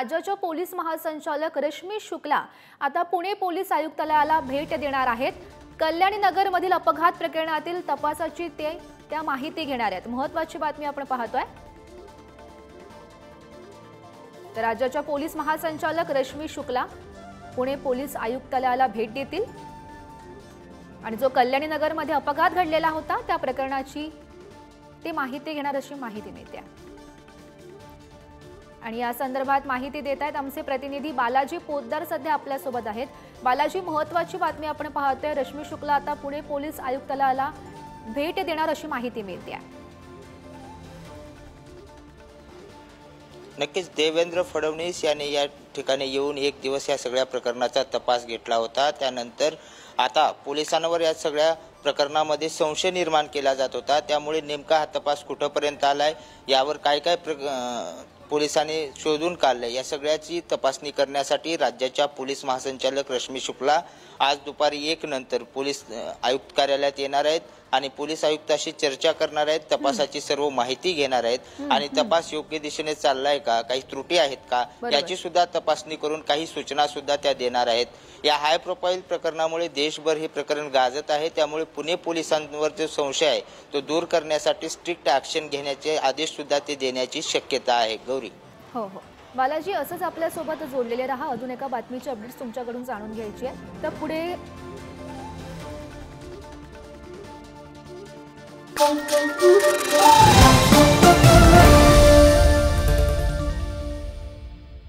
राज्याच्या पोलीस महासंचालक रश्मी शुक्ला आता पुणे पोलीस आयुक्तालयाला भेट देणार आहेत। कल्याणी नगर मधील अपघात प्रकरणातील तपासाची त्या माहिती घेणार आहेत। महत्त्वाची बातमी आपण पाहतोय। तर राज्याच्या पोलीस महासंचालक रश्मी शुक्ला पुणे पोलीस आयुक्तालयाला भेट देतील आणि जो कल्याणी नगर मध्ये अपघात घडलेला होता त्या प्रकरणाची माहिती घेणार अशी माहिती मिळते। आणि या संदर्भात माहिती देत आहेत आमचे प्रतिनिधी बालाजी पोद्दार सध्या आपल्या सोबत आहेत। बालाजी, महत्त्वाची बातमी आपण पाहतोय, रश्मी शुक्ला आता पुणे पोलीस आयुक्तालयाला भेट देणार अशी माहिती मिळते। नक्कीच देवेंद्र फडणवीस यांनी या ठिकाणी येऊन एक दिवस या सगळ्या प्रकरणाचा तपास घेतला होता। त्यानंतर आता पोलिसांवर या सगळ्या प्रकरणामध्ये संशय निर्माण केला जात होता। त्यामुळे नेमका हा तपास कुठपर्यंत आलाय, यावर काय काय पोलिसांनी शोधून काढले, या सगळ्याची तपासणी करण्यासाठी राज्याच्या पोलीस महासंचालक रश्मी शुक्ला आज दुपारी 1 नंतर पोलीस आयुक्त कार्यालयात येणार आहेत आणि पोलीस आयुक्ताशी चर्चा करणार आहेत, तपासाची सर्व माहिती घेणार आहेत आणि तपास योग्य दिशेने चाललाय का, काही त्रुटी आहेत का याची सुद्धा तपासणी करून काही सूचना सुद्धा त्या देणार आहेत। या हाय प्रोफाईल प्रकरणामुळे देशभर हे प्रकरण गाजत आहे। त्यामुळे पुणे पोलिसांवर जो संशय आहे तो दूर करण्यासाठी स्ट्रिक्ट ऍक्शन घेण्याचे आदेश सुद्धा ते देण्याची शक्यता आहे। गौरी, हो हो बालाजी, असंच आपल्या सोबत जोडलेले रहा। अजून एका बातमीची अपडेट्स तुमच्याकडून जाणून घ्यायची आहे। तर पुढे